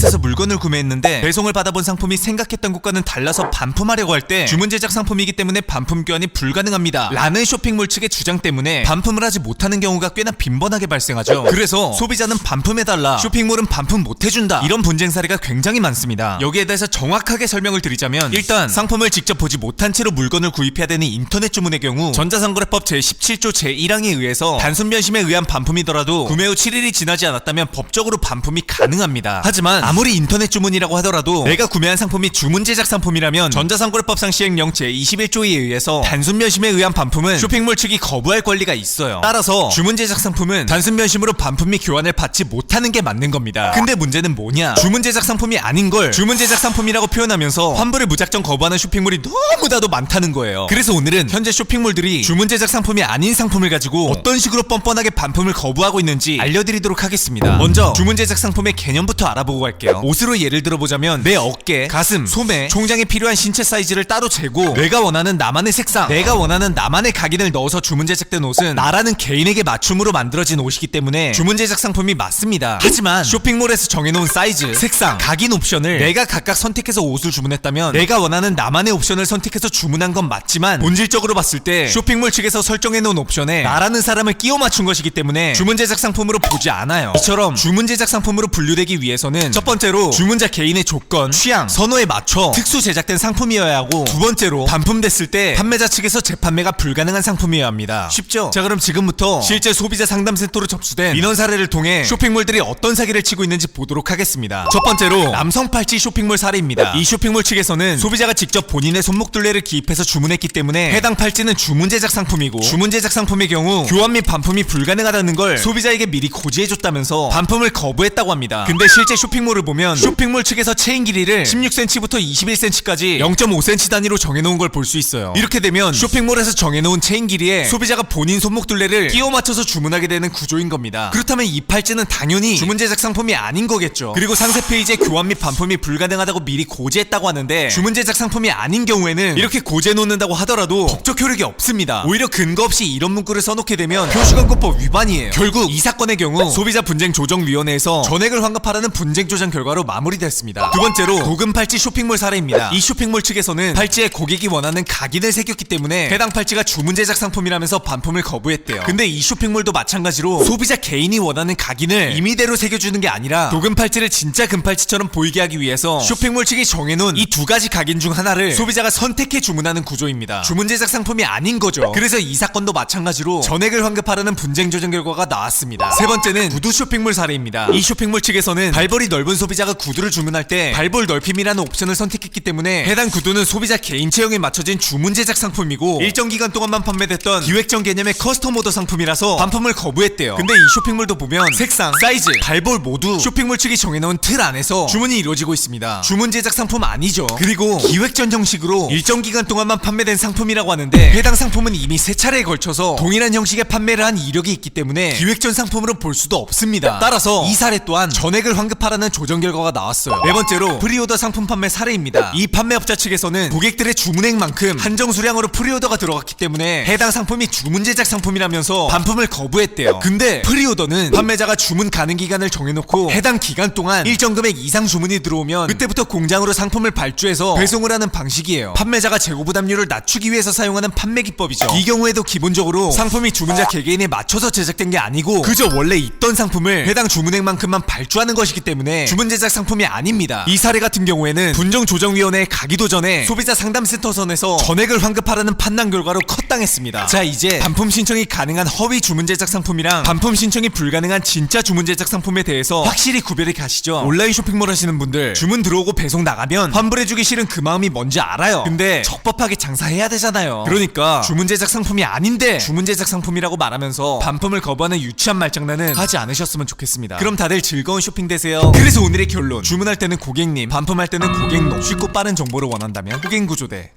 인터넷에서 물건을 구매했는데 배송을 받아본 상품이 생각했던 것과는 달라서 반품하려고 할 때 주문 제작 상품이기 때문에 반품 교환이 불가능합니다 라는 쇼핑몰 측의 주장 때문에 반품을 하지 못하는 경우가 꽤나 빈번하게 발생하죠. 그래서 소비자는 반품해달라, 쇼핑몰은 반품 못해준다, 이런 분쟁 사례가 굉장히 많습니다. 여기에 대해서 정확하게 설명을 드리자면, 일단 상품을 직접 보지 못한 채로 물건을 구입해야 되는 인터넷 주문의 경우 전자상거래법 제17조 제1항에 의해서 단순 변심에 의한 반품이더라도 구매 후 7일이 지나지 않았다면 법적으로 반품이 가능합니다. 하지만 아무리 인터넷 주문이라고 하더라도 내가 구매한 상품이 주문 제작 상품이라면 전자상거래법상 시행령 제21조에 의해서 단순 변심에 의한 반품은 쇼핑몰 측이 거부할 권리가 있어요. 따라서 주문 제작 상품은 단순 변심으로 반품 및 교환을 받지 못하는 게 맞는 겁니다. 근데 문제는 뭐냐? 주문 제작 상품이 아닌 걸 주문 제작 상품이라고 표현하면서 환불을 무작정 거부하는 쇼핑몰이 너무나도 많다는 거예요. 그래서 오늘은 현재 쇼핑몰들이 주문 제작 상품이 아닌 상품을 가지고 어떤 식으로 뻔뻔하게 반품을 거부하고 있는지 알려드리도록 하겠습니다. 먼저 주문 제작 상품의 개념부터 알아보고 갈게요. 옷으로 예를 들어보자면 내 어깨, 가슴, 소매, 총장에 필요한 신체 사이즈를 따로 재고 내가 원하는 나만의 색상, 내가 원하는 나만의 각인을 넣어서 주문 제작된 옷은 나라는 개인에게 맞춤으로 만들어진 옷이기 때문에 주문 제작 상품이 맞습니다. 하지만 쇼핑몰에서 정해놓은 사이즈, 색상, 각인 옵션을 내가 각각 선택해서 옷을 주문했다면 내가 원하는 나만의 옵션을 선택해서 주문한 건 맞지만 본질적으로 봤을 때 쇼핑몰 측에서 설정해놓은 옵션에 나라는 사람을 끼워 맞춘 것이기 때문에 주문 제작 상품으로 보지 않아요. 이처럼 주문 제작 상품으로 분류되기 위해서는 첫 번째로 주문자 개인의 조건, 취향, 선호에 맞춰 특수 제작된 상품이어야 하고, 두 번째로 반품됐을 때 판매자 측에서 재판매가 불가능한 상품이어야 합니다. 쉽죠? 자, 그럼 지금부터 실제 소비자 상담센터로 접수된 민원 사례를 통해 쇼핑몰들이 어떤 사기를 치고 있는지 보도록 하겠습니다. 첫 번째로 남성 팔찌 쇼핑몰 사례입니다. 이 쇼핑몰 측에서는 소비자가 직접 본인의 손목둘레를 기입해서 주문했기 때문에 해당 팔찌는 주문 제작 상품이고, 주문 제작 상품의 경우 교환 및 반품이 불가능하다는 걸 소비자에게 미리 고지해줬다면서 반품을 거부했다고 합니다. 근데 실제 쇼핑몰을 보면 쇼핑몰 측에서 체인 길이를 16cm부터 21cm까지 0.5cm 단위로 정해놓은 걸 볼 수 있어요. 이렇게 되면 쇼핑몰에서 정해놓은 체인 길이에 소비자가 본인 손목둘레를 끼워 맞춰서 주문하게 되는 구조인 겁니다. 그렇다면 이 팔찌는 당연히 주문 제작 상품이 아닌 거겠죠. 그리고 상세 페이지에 교환 및 반품이 불가능하다고 미리 고지했다고 하는데, 주문 제작 상품이 아닌 경우에는 이렇게 고지해 놓는다고 하더라도 법적 효력이 없습니다. 오히려 근거 없이 이런 문구를 써놓게 되면 교시광고법 위반이에요. 결국 이 사건의 경우 소비자 분쟁 조정위원회에서 전액을 환급하라는 분쟁 조정 결과로 마무리됐습니다. 두 번째로 고금 팔찌 쇼핑몰 사례입니다. 이 쇼핑몰 측에서는 팔찌에 고객이 원하는 각인을 새겼기 때문에 해당 팔찌가 주문 제작 상품이라면서 반품을 거부했대요. 근데 이 쇼핑몰도 마찬가지로 소비자 개인이 원하는 각인을 임의대로 새겨주는 게 아니라 도금 팔찌를 진짜 금팔찌처럼 보이게 하기 위해서 쇼핑몰 측이 정해놓은 이 두 가지 각인 중 하나를 소비자가 선택해 주문하는 구조입니다. 주문 제작 상품이 아닌 거죠. 그래서 이 사건도 마찬가지로 전액을 환급하라는 분쟁 조정 결과가 나왔습니다. 세 번째는 구두 쇼핑몰 사례입니다. 이 쇼핑몰 측에서는 발볼이 넓은 소비자가 구두를 주문할 때 발볼 넓힘이라는 옵션을 선택했기 때문에 해당 구두는 소비자 개인 체형에 맞춰진 주문 제작 상품이고 일정 기간 동안만 판매됐던 기획전 개념의 커스텀 오더 상품이라서 반품을 거부했대요. 근데 이 쇼핑몰도 보면 색상, 사이즈, 발볼 모두 쇼핑몰 측이 정해놓은 틀 안에서 주문이 이루어지고 있습니다. 주문 제작 상품 아니죠. 그리고 기획전 형식으로 일정 기간 동안만 판매된 상품이라고 하는데 해당 상품은 이미 세 차례에 걸쳐서 동일한 형식의 판매를 한 이력이 있기 때문에 기획전 상품으로 볼 수도 없습니다. 따라서 이 사례 또한 전액을 환급하라는 조정 결과가 나왔어요. 네 번째로 프리오더 상품 판매 사례입니다. 이 판매업자 측에서는 고객들의 주문액만큼 한정 수량으로 프리오더가 들어갔기 때문에 해당 상품이 주문 제작 상품이라면서 반품을 거부했대요. 근데 프리오더는 판매자가 주문 가능 기간을 정해놓고 해당 기간 동안 일정 금액 이상 주문이 들어오면 그때부터 공장으로 상품을 발주해서 배송을 하는 방식이에요. 판매자가 재고 부담률을 낮추기 위해서 사용하는 판매 기법이죠. 이 경우에도 기본적으로 상품이 주문자 개개인에 맞춰서 제작된 게 아니고 그저 원래 있던 상품을 해당 주문액만큼만 발주하는 것이기 때문에 주문 제작 상품이 아닙니다. 이 사례 같은 경우에는 분정조정위원회에 가기도 전에 소비자 상담센터 선에서 전액을 환급하라는 판단 결과로 컷당했습니다. 자, 이제 반품 신청이 가능한 허위 주문 제작 상품이랑 반품 신청이 불가능한 진짜 주문 제작 상품에 대해서 확실히 구별이 가시죠? 온라인 쇼핑몰 하시는 분들 주문 들어오고 배송 나가면 환불해주기 싫은 그 마음이 뭔지 알아요. 근데 적법하게 장사해야 되잖아요. 그러니까 주문 제작 상품이 아닌데 주문 제작 상품이라고 말하면서 반품을 거부하는 유치한 말장난은 하지 않으셨으면 좋겠습니다. 그럼 다들 즐거운 쇼핑 되세요. 그래서 오늘의 결론, 주문할 때는 고객님, 반품할 때는 고객놈. 쉽고 빠른 정보를 원한다면 고객구조대.